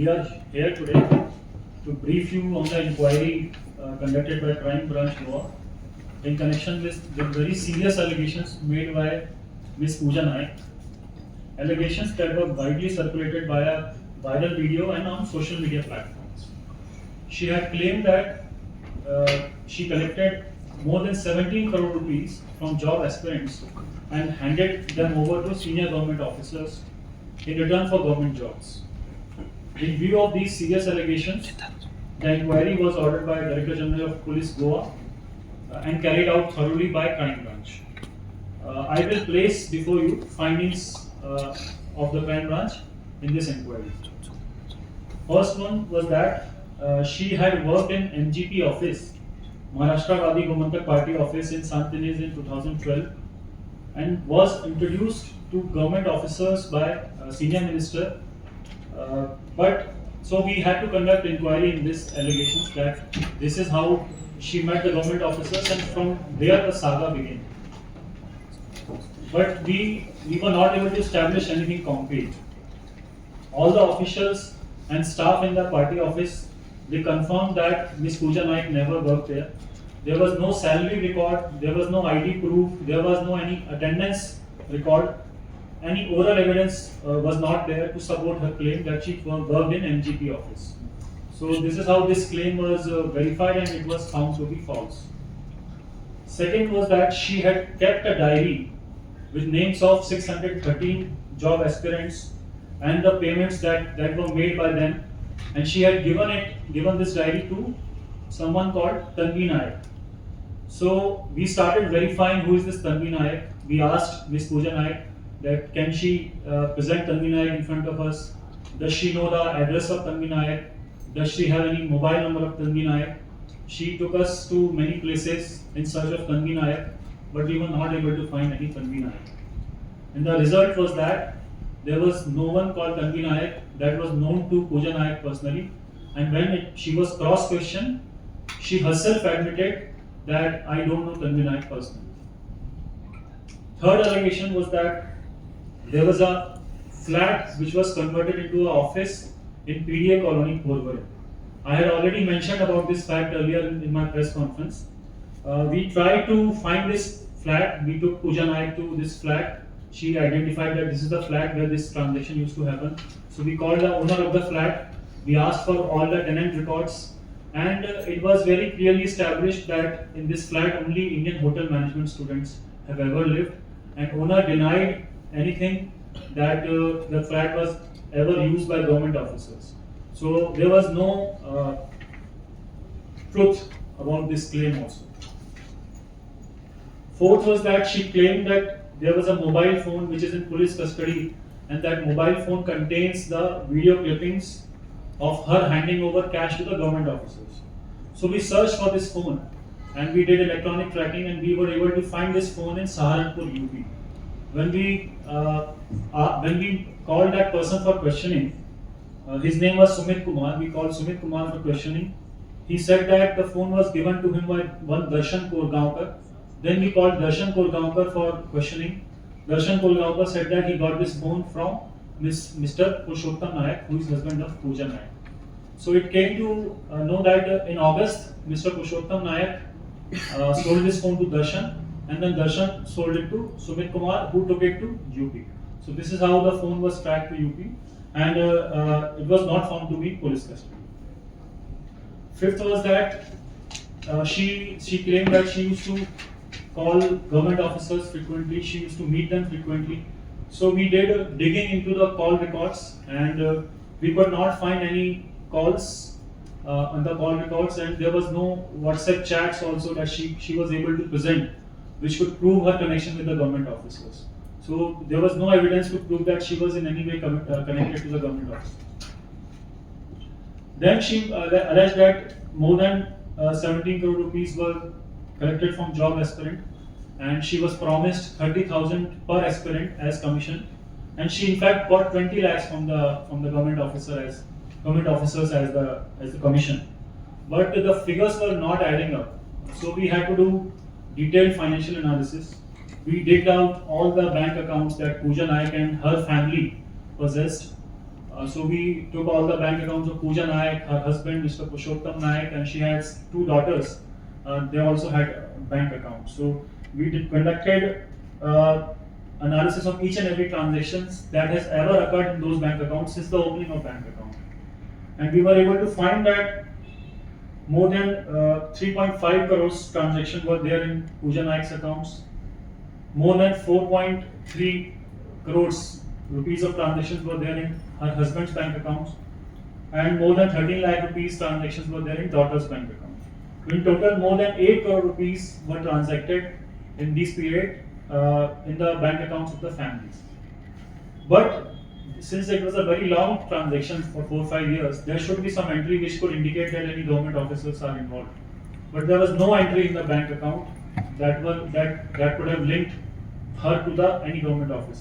We are here today to brief you on the inquiry conducted by Crime Branch Goa in connection with the very serious allegations made by Ms. Pooja Naik. Allegations that were widely circulated via viral video and on social media platforms. She had claimed that she collected more than 17 crore rupees from job aspirants and handed them over to senior government officers in return for government jobs. In view of these serious allegations, the inquiry was ordered by Director General of Police Goa and carried out thoroughly by Crime Branch. I will place before you findings of the Crime Branch in this inquiry. First one was that she had worked in MGP office, Maharashtra Gomantak Party office in Santiniz in 2012, and was introduced to government officers by senior minister. But so we had to conduct inquiry in this allegations that this is how she met the government officers, and from there the saga began. But we were not able to establish anything concrete. All the officials and staff in the party office, they confirmed that Ms. Pooja Naik never worked there. There was no salary record, there was no ID proof, there was no any attendance record. Any oral evidence was not there to support her claim that she worked in MGP office. So this is how this claim was verified, and it was found to be false. Second was that she had kept a diary with names of 613 job aspirants and the payments that were made by them, and she had given this diary to someone called Tanvi Naik. So we started verifying who is this Tanvi Naik. We asked Ms. Pooja Naik that can she present Tanvi Naik in front of us? Does she know the address of Tanvi Naik? Does she have any mobile number of Tanvi Naik? She took us to many places in search of Tanvi Naik, but we were not able to find any Tanvi Naik. And the result was that there was no one called Tanvi Naik that was known to Pooja Naik personally. And when she was cross-questioned, she herself admitted that I don't know Tanvi Naik personally. Third allegation was that there was a flat which was converted into an office in PDA colony, Porvorim. I had already mentioned about this fact earlier in my press conference. We tried to find this flat. We took Pooja Naik to this flat. She identified that this is the flat where this transaction used to happen. So we called the owner of the flat. We asked for all the tenant records, and it was very clearly established that in this flat only Indian hotel management students have ever lived, and owner denied anything that the flat was ever used by government officers. So there was no truth about this claim also. Fourth was that she claimed that there was a mobile phone which is in police custody, and that mobile phone contains the video clippings of her handing over cash to the government officers. So we searched for this phone and we did electronic tracking, and we were able to find this phone in Saharanpur, UP. When we called that person for questioning, his name was Sumit Kumar. We called Sumit Kumar for questioning. He said that the phone was given to him by one Darshan Korgaonkar. Then we called Darshan Korgaonkar for questioning. Darshan Korgaonkar said that he got this phone from Mr. Purushottam Naik, who is husband of Pooja Naik. So it came to know that in August, Mr. Purushottam Naik sold this phone to Darshan, and then Darshan sold it to Sumit Kumar, who took it to UP. So this is how the phone was tracked to UP, and it was not found to be police custody. Fifth was that she claimed that she used to call government officers frequently, she used to meet them frequently. So we did digging into the call records, and we could not find any calls on the call records, and there was no WhatsApp chats also that she was able to present which could prove her connection with the government officers. So there was no evidence to prove that she was in any way connected to the government officers. Then she alleged that more than 17 crore rupees were collected from job aspirant, and she was promised 30,000 per aspirant as commission, and she in fact got 20 lakhs from the government officers as the commission. But the figures were not adding up, so we had to do detailed financial analysis. We digged out all the bank accounts that Pooja Naik and her family possessed. So we took all the bank accounts of Pooja Naik, her husband Mr. Purushottam Naik, and she has two daughters. They also had bank accounts. So we conducted analysis of each and every transactions that has ever occurred in those bank accounts since the opening of bank account, and we were able to find that more than 3.5 crores transactions were there in Pooja Naik's accounts. More than 4.3 crores rupees of transactions were there in her husband's bank accounts, and more than 13 lakh rupees transactions were there in daughter's bank account. In total, more than 8 crore rupees were transacted in this period in the bank accounts of the families. But since it was a very long transaction for 4-5 years, there should be some entry which could indicate that any government officers are involved. But there was no entry in the bank account that could have linked her to the any government office.